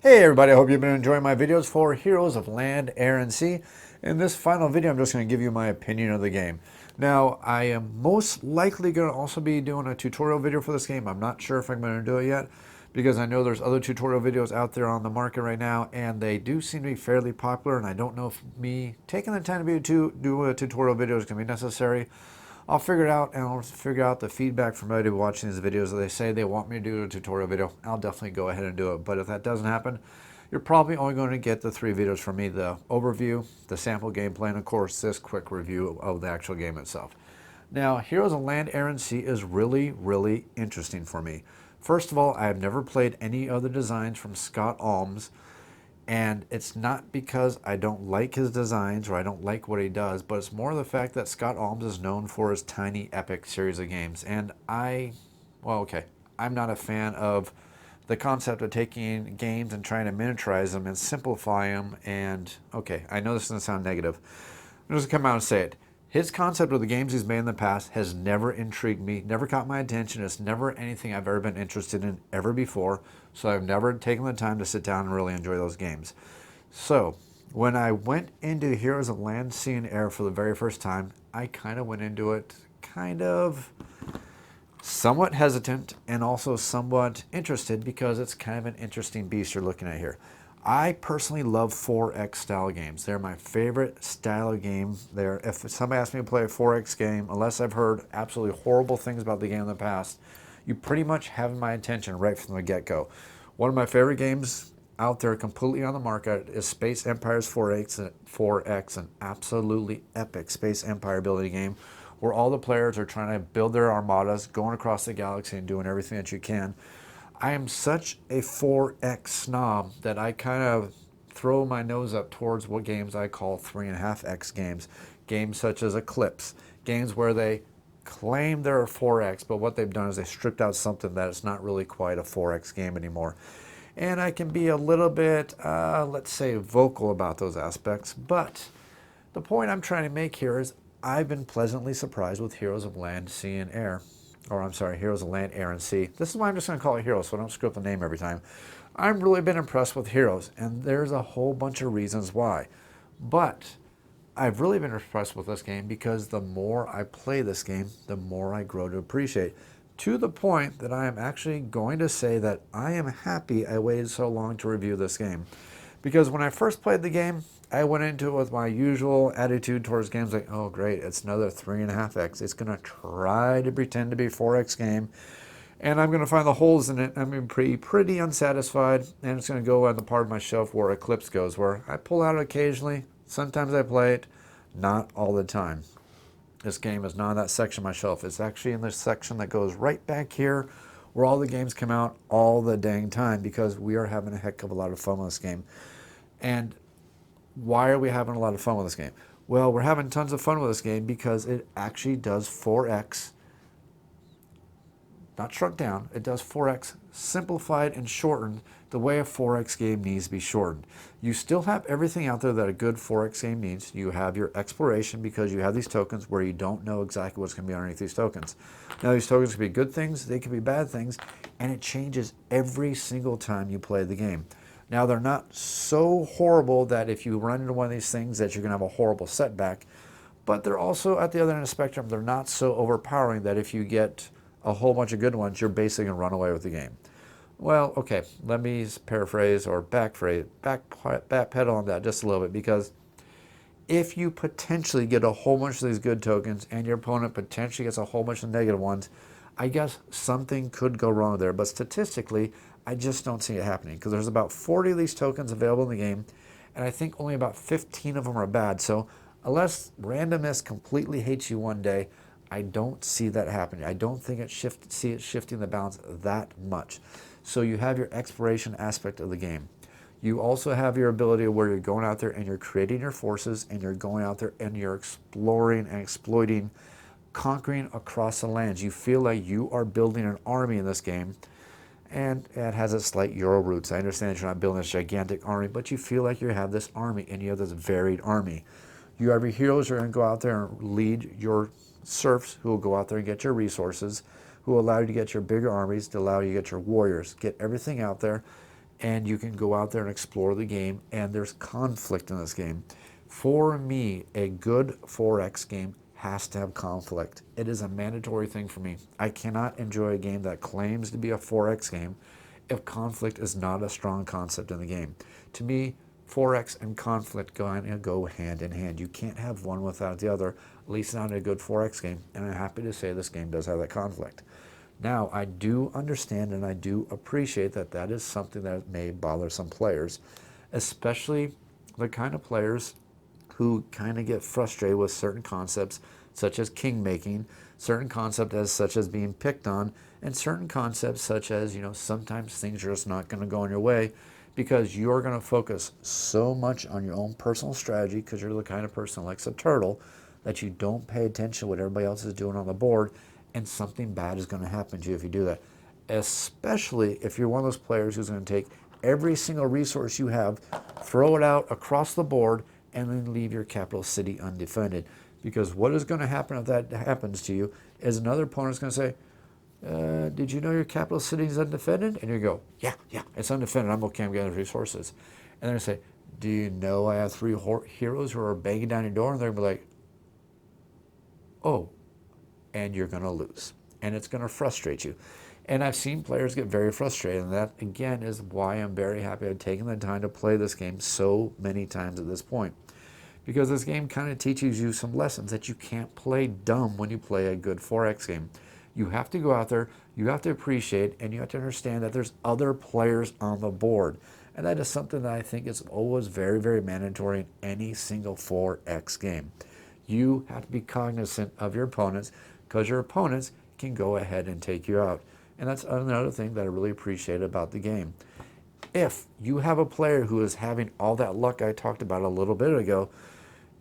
Hey everybody, I hope you've been enjoying my videos for Heroes of Land, Air, and Sea. In this final video, I'm just going to give you my opinion of the game. Now, I am most likely going to also be doing a tutorial video for this game. I'm not sure if I'm going to do it yet, because I know there's other tutorial videos out there on the market right now, and they do seem to be fairly popular, and I don't know if me taking the time to do a tutorial video is going to be necessary. I'll figure it out, and I'll figure out the feedback from everybody watching these videos. If they say they want me to do a tutorial video, I'll definitely go ahead and do it. But if that doesn't happen, you're probably only going to get the 3 videos from me: the overview, the sample gameplay, and of course this quick review of the actual game itself. Now, Heroes of Land, Air, and Sea is really interesting for me. First of all, I have never played any other designs from Scott Almes. And it's not because I don't like his designs or I don't like what he does, but it's more the fact that Scott Almes is known for his tiny epic series of games. And I'm not a fan of the concept of taking games and trying to miniaturize them and simplify them. And okay, I know this is going to sound negative. I'm just going to come out and say it. His concept of the games he's made in the past has never intrigued me, never caught my attention. It's never anything I've ever been interested in ever before. So I've never taken the time to sit down and really enjoy those games. So when I went into Heroes of Land, Sea, and Air for the very first time, I kind of went into it somewhat hesitant and also somewhat interested, because it's kind of an interesting beast you're looking at here. I personally love 4X style games. They're my favorite style of game. If somebody asks me to play a 4X game, unless I've heard absolutely horrible things about the game in the past, you pretty much have my attention right from the get-go. One of my favorite games out there completely on the market is Space Empires 4X, an absolutely epic space empire building game where all the players are trying to build their armadas, going across the galaxy and doing everything that you can. I am such a 4X snob that I kind of throw my nose up towards what games I call 3.5X games. Games such as Eclipse. Games where they claim they're a 4X, but what they've done is they stripped out something that it's not really quite a 4X game anymore. And I can be a little bit, let's say, vocal about those aspects. But the point I'm trying to make here is I've been pleasantly surprised with Heroes of Land, Sea, and Air. Or I'm sorry, Heroes of Land, Air, and Sea. This is why I'm just going to call it Heroes, so I don't screw up the name every time. I've really been impressed with Heroes, and there's a whole bunch of reasons why. But I've really been impressed with this game because the more I play this game, the more I grow to appreciate. To the point that I am actually going to say that I am happy I waited so long to review this game. Because when I first played the game, I went into it with my usual attitude towards games like, oh great, it's another 3.5X. It's going to try to pretend to be a 4X game, and I'm going to find the holes in it. I'm going to be pretty unsatisfied, and it's going to go on the part of my shelf where Eclipse goes, where I pull out occasionally. Sometimes I play it, not all the time. This game is not in that section of my shelf. It's actually in this section that goes right back here where all the games come out all the dang time, because we are having a heck of a lot of fun with this game. And why are we having a lot of fun with this game? Well, we're having tons of fun with this game because it actually does 4X, not shrunk down, it does 4X simplified and shortened the way a 4X game needs to be shortened. You still have everything out there that a good 4X game needs. You have your exploration, because you have these tokens where you don't know exactly what's going to be underneath these tokens. Now, these tokens can be good things, they can be bad things, and it changes every single time you play the game. Now, they're not so horrible that if you run into one of these things that you're going to have a horrible setback, but they're also, at the other end of the spectrum, they're not so overpowering that if you get a whole bunch of good ones, you're basically going to run away with the game. Well, okay, let me paraphrase or backpedal on that just a little bit, because if you potentially get a whole bunch of these good tokens and your opponent potentially gets a whole bunch of negative ones, I guess something could go wrong there. But statistically, I just don't see it happening, because there's about 40 of these tokens available in the game, and I think only about 15 of them are bad. So unless randomness completely hates you one day, I don't see that happening. I don't think see it shifting the balance that much. So you have your exploration aspect of the game. You also have your ability where you're going out there and you're creating your forces, and you're going out there and you're exploring and exploiting, conquering across the lands. You feel like you are building an army in this game, and it has its slight Euro roots. I understand that you're not building this gigantic army, but you feel like you have this army, and you have this varied army. You have your heroes who are going to go out there and lead your serfs, who will go out there and get your resources, who will allow you to get your bigger armies, to allow you to get your warriors, get everything out there, and you can go out there and explore the game, and there's conflict in this game. For me, a good 4X game has to have conflict. It is a mandatory thing for me. I cannot enjoy a game that claims to be a 4X game if conflict is not a strong concept in the game. To me, 4X and conflict go hand in hand. You can't have one without the other, at least not in a good 4X game, and I'm happy to say this game does have that conflict. Now, I do understand and I do appreciate that that is something that may bother some players, especially the kind of players who kind of get frustrated with certain concepts such as king making, certain concepts such as being picked on, and certain concepts such as, sometimes things are just not going to go in your way because you're going to focus so much on your own personal strategy because you're the kind of person who likes a turtle that you don't pay attention to what everybody else is doing on the board, and something bad is going to happen to you if you do that. Especially if you're one of those players who's going to take every single resource you have, throw it out across the board, and then leave your capital city undefended. Because what is going to happen if that happens to you is another opponent's going to say, did you know your capital city is undefended? And you go, yeah, it's undefended. I'm okay, I'm getting resources. And they're going to say, do you know I have 3 heroes who are banging down your door? And they're going to be like, oh, and you're going to lose. And it's going to frustrate you. And I've seen players get very frustrated, and that, again, is why I'm very happy I've taken the time to play this game so many times at this point. Because this game kind of teaches you some lessons that you can't play dumb when you play a good 4X game. You have to go out there, you have to appreciate, and you have to understand that there's other players on the board. And that is something that I think is always very, very mandatory in any single 4X game. You have to be cognizant of your opponents because your opponents can go ahead and take you out. And that's another thing that I really appreciate about the game. If you have a player who is having all that luck I talked about a little bit ago,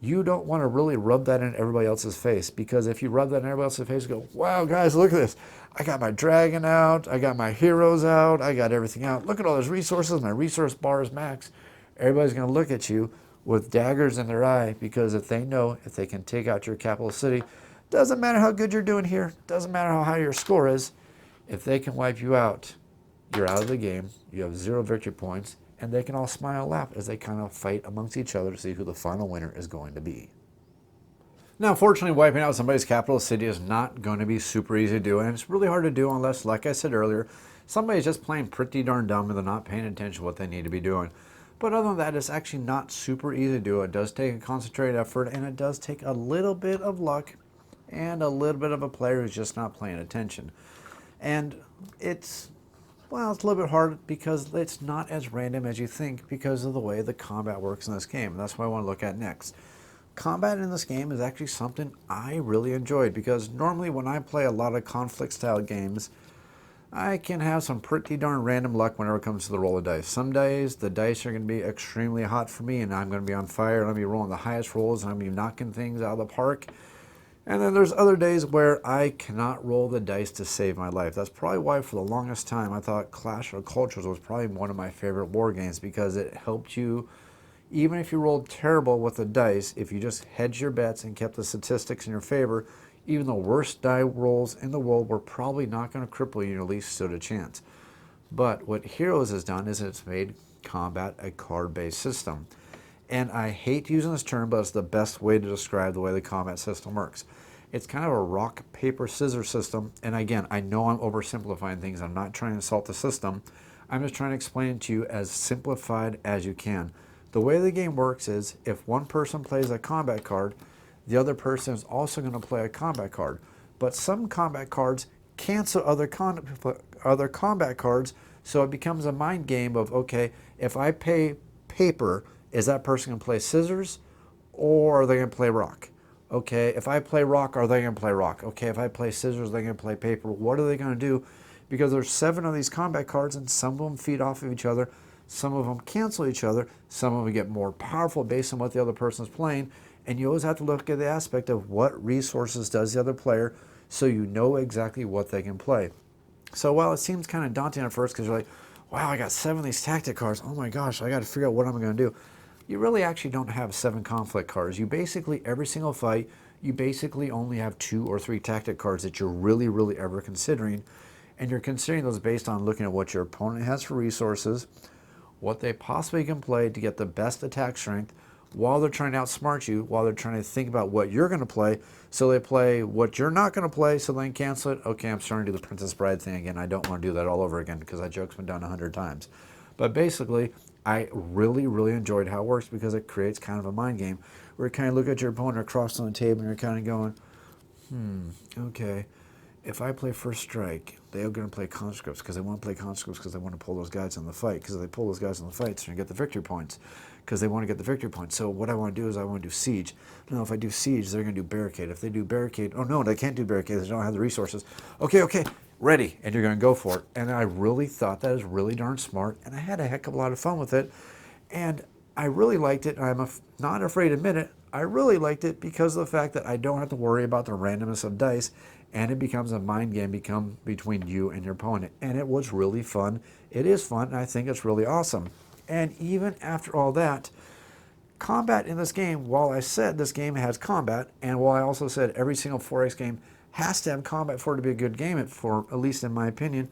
you don't want to really rub that in everybody else's face, because if you rub that in everybody else's face, you go, wow, guys, look at this. I got my dragon out. I got my heroes out. I got everything out. Look at all those resources. My resource bar is max. Everybody's going to look at you with daggers in their eye, because if they know if they can take out your capital city, doesn't matter how good you're doing here, doesn't matter how high your score is, if they can wipe you out, you're out of the game, you have 0 victory points, and they can all smile and laugh as they kind of fight amongst each other to see who the final winner is going to be. Now, unfortunately, wiping out somebody's capital city is not going to be super easy to do, and it's really hard to do unless, like I said earlier, somebody's just playing pretty darn dumb and they're not paying attention to what they need to be doing. But other than that, it's actually not super easy to do. It does take a concentrated effort, and it does take a little bit of luck and a little bit of a player who's just not paying attention. And it's a little bit hard because it's not as random as you think because of the way the combat works in this game. And that's what I want to look at next. Combat in this game is actually something I really enjoyed, because normally when I play a lot of conflict style games, I can have some pretty darn random luck whenever it comes to the roll of dice. Some days the dice are going to be extremely hot for me and I'm going to be on fire and I'm going to be rolling the highest rolls and I'm going to be knocking things out of the park. And then there's other days where I cannot roll the dice to save my life. That's probably why for the longest time I thought Clash of Cultures was probably one of my favorite war games, because it helped you, even if you rolled terrible with the dice, if you just hedged your bets and kept the statistics in your favor, even the worst die rolls in the world were probably not going to cripple you, and at least stood a chance. But what Heroes has done is it's made combat a card-based system. And I hate using this term, but it's the best way to describe the way the combat system works. It's kind of a rock, paper, scissors system. And again, I know I'm oversimplifying things. I'm not trying to insult the system. I'm just trying to explain it to you as simplified as you can. The way the game works is if one person plays a combat card, the other person is also going to play a combat card. But some combat cards cancel other combat cards, so it becomes a mind game of, okay, if I pay paper, is that person going to play scissors, or are they going to play rock? Okay, if I play rock, are they going to play rock? Okay, if I play scissors, are they going to play paper? What are they going to do? Because there's 7 of these combat cards, and some of them feed off of each other, some of them cancel each other, some of them get more powerful based on what the other person is playing, and you always have to look at the aspect of what resources does the other player, so you know exactly what they can play. So while it seems kind of daunting at first, because you're like, wow, I got 7 of these tactic cards, oh my gosh, I got to figure out what I'm going to do. You really actually don't have 7 conflict cards. You basically, every single fight, you basically only have 2 or 3 tactic cards that you're really, ever considering. And you're considering those based on looking at what your opponent has for resources, what they possibly can play to get the best attack strength while they're trying to outsmart you, while they're trying to think about what you're going to play. So they play what you're not going to play, so then cancel it. Okay, I'm starting to do the Princess Bride thing again. I don't want to do that all over again because that joke's been done 100 times. But basically, I really, really enjoyed how it works because it creates kind of a mind game where you kind of look at your opponent across on the table and you're kind of going, okay, if I play First Strike, they're going to play conscripts because they want to play conscripts because they want to pull those guys in the fight, because if they pull those guys in the fight, they're going to get the victory points because they want to get the victory points. So what I want to do is I want to do siege. No, if I do siege, they're going to do barricade. If they do barricade, oh no, they can't do barricade. They don't have the resources. Okay, ready, and you're going to go for it. And I really thought that was really darn smart, and I had a heck of a lot of fun with it, and I really liked it. And I'm not afraid to admit it. I really liked it because of the fact that I don't have to worry about the randomness of dice, and it becomes a mind game between you and your opponent. And it was really fun. It is fun, and I think it's really awesome. And even after all that, combat in this game, while I said this game has combat, and while I also said every single 4X game has to have combat for it to be a good game, for at least in my opinion,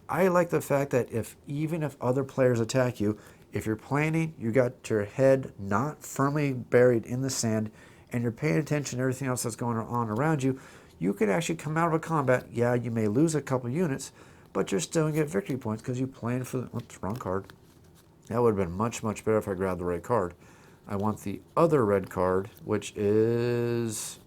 I like the fact that even if other players attack you, if you're planning, you got your head not firmly buried in the sand, and you're paying attention to everything else that's going on around you, you could actually come out of a combat. Yeah, you may lose a couple units, but you're still going to get victory points because you planned for the... Oops, wrong card. That would have been much, much better if I grabbed the right card. I want the other red card, which is...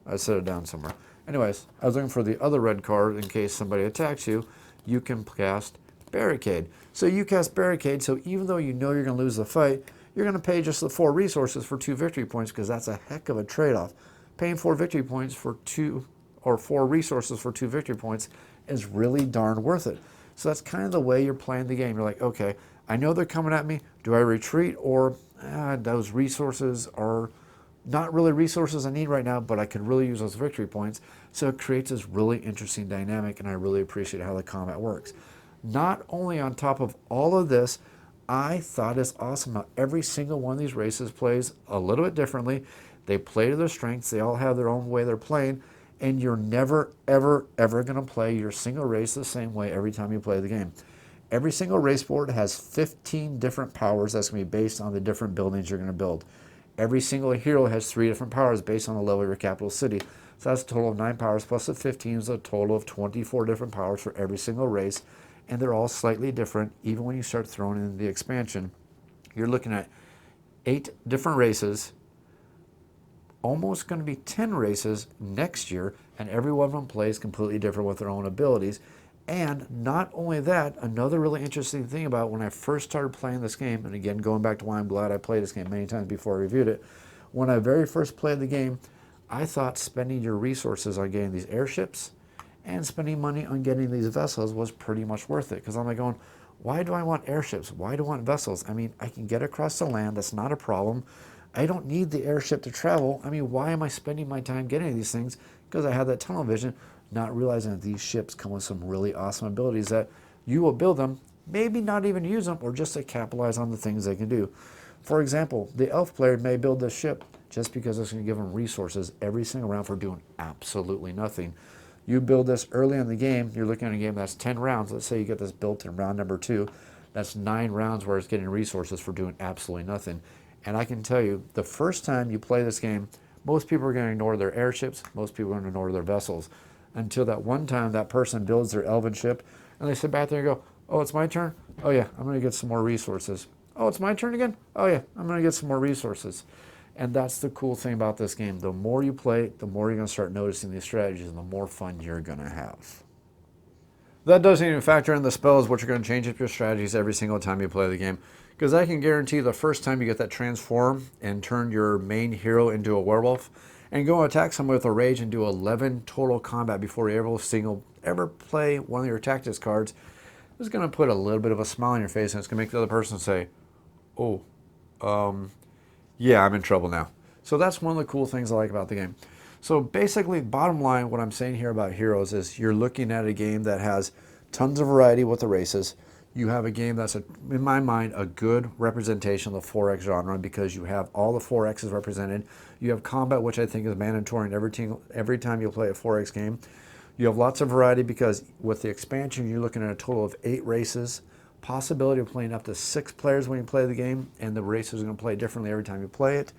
I set it down somewhere. Anyways, I was looking for the other red card in case somebody attacks you. You can cast Barricade. So you cast Barricade, so even though you know you're going to lose the fight, you're going to pay just the 4 resources for 2 victory points because that's a heck of a trade-off. Paying 4 victory points for 2, or 4 resources for 2 victory points is really darn worth it. So that's kind of the way you're playing the game. You're like, okay, I know they're coming at me. Do I retreat, or those resources are not really resources I need right now, but I could really use those victory points. So it creates this really interesting dynamic, and I really appreciate how the combat works. Not only on top of all of this, I thought it's awesome how every single one of these races plays a little bit differently. They play to their strengths. They all have their own way they're playing, and you're never, ever, ever going to play your single race the same way every time you play the game. Every single race board has 15 different powers that's going to be based on the different buildings you're going to build. Every single hero has 3 different powers based on the level of your capital city. So that's a total of 9 powers plus the 15 is a total of 24 different powers for every single race. And they're all slightly different. Even when you start throwing in the expansion, you're looking at 8 different races, almost going to be 10 races next year, and every one of them plays completely different with their own abilities. And not only that, another really interesting thing about when I first started playing this game, and again, going back to why I'm glad I played this game many times before I reviewed it, when I very first played the game, I thought spending your resources on getting these airships and spending money on getting these vessels was pretty much worth it. Because I'm like going, why do I want airships? Why do I want vessels? I mean, I can get across the land. That's not a problem. I don't need the airship to travel. I mean, why am I spending my time getting these things? Because I have that tunnel vision, not realizing that these ships come with some really awesome abilities that you will build them, maybe not even use them, or just to capitalize on the things they can do. For example, the elf player may build this ship just because it's going to give them resources every single round for doing absolutely nothing. You build this early in the game, you're looking at a game that's 10 rounds. Let's say you get this built in round number 2. That's 9 rounds where it's getting resources for doing absolutely nothing. And I can tell you, the first time you play this game, most people are going to ignore their airships, most people are going to ignore their vessels. Until that one time that person builds their elven ship, and they sit back there and go, oh, it's my turn? Oh yeah, I'm going to get some more resources. Oh, it's my turn again? Oh yeah, I'm going to get some more resources. And that's the cool thing about this game. The more you play, the more you're going to start noticing these strategies, and the more fun you're going to have. That doesn't even factor in the spells, which are going to change up your strategies every single time you play the game. Because I can guarantee the first time you get that transform and turn your main hero into a werewolf, and go and attack someone with a rage and do 11 total combat before you ever play one of your tactics cards, it's going to put a little bit of a smile on your face, and it's going to make the other person say, oh, yeah, I'm in trouble now. So that's one of the cool things I like about the game. So basically, bottom line, what I'm saying here about Heroes is you're looking at a game that has tons of variety with the races. You have a game that's, in my mind, a good representation of the 4X genre because you have all the 4Xs represented. You have combat, which I think is mandatory in every time you play a 4X game. You have lots of variety because with the expansion, you're looking at a total of 8 races, possibility of playing up to 6 players when you play the game, and the racers are going to play differently every time you play it.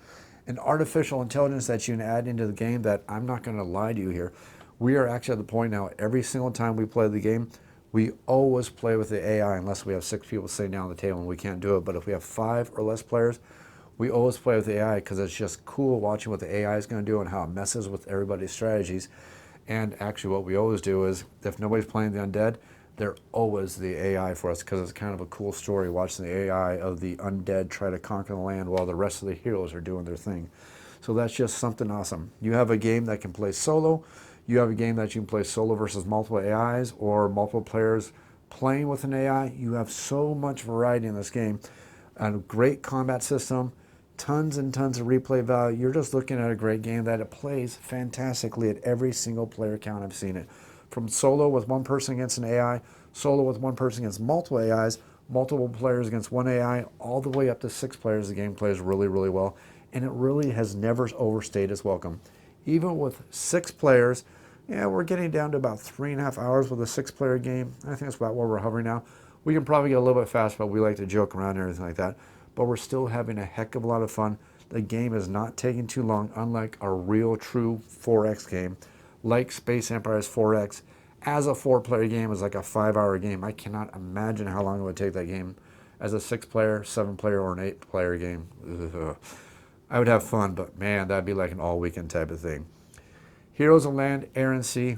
And artificial intelligence that you can add into the game that I'm not going to lie to you here. We are actually at the point now, every single time we play the game, we always play with the AI unless we have 6 people sitting down at the table and we can't do it. But if we have 5 or less players, we always play with the AI because it's just cool watching what the AI is going to do and how it messes with everybody's strategies. And actually what we always do is, if nobody's playing the undead, they're always the AI for us because it's kind of a cool story watching the AI of the undead try to conquer the land while the rest of the heroes are doing their thing. So that's just something awesome. You have a game that can play solo. You have a game that you can play solo versus multiple AIs or multiple players playing with an AI. You have so much variety in this game. A great combat system, tons and tons of replay value. You're just looking at a great game that it plays fantastically at every single player count I've seen it. From solo with 1 person against an AI, solo with 1 person against multiple AIs, multiple players against 1 AI, all the way up to 6 players. The game plays really, really well. And it really has never overstayed its welcome. Even with 6 players, yeah, we're getting down to about 3.5 hours with a 6-player game. I think that's about where we're hovering now. We can probably get a little bit faster, but we like to joke around and everything like that. But we're still having a heck of a lot of fun. The game is not taking too long, unlike a real, true 4X game, like Space Empires 4X. As a 4-player game, is like a 5-hour game. I cannot imagine how long it would take that game as a 6-player, 7-player, or an 8-player game. Ugh. I would have fun, but man, that'd be like an all-weekend type of thing. Heroes of Land, Air, and Sea.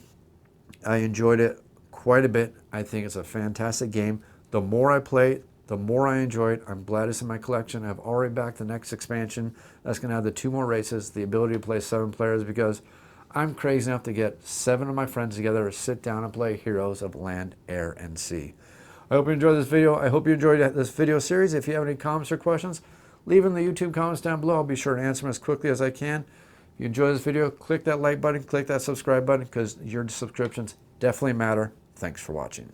I enjoyed it quite a bit. I think it's a fantastic game. The more I play it, the more I enjoy it. I'm glad it's in my collection. I've already backed the next expansion. That's going to have the 2 more races, the ability to play 7 players, because I'm crazy enough to get 7 of my friends together to sit down and play Heroes of Land, Air, and Sea. I hope you enjoyed this video. I hope you enjoyed this video series. If you have any comments or questions, leave them in the YouTube comments down below. I'll be sure to answer them as quickly as I can. If you enjoyed this video, click that like button, click that subscribe button, because your subscriptions definitely matter. Thanks for watching.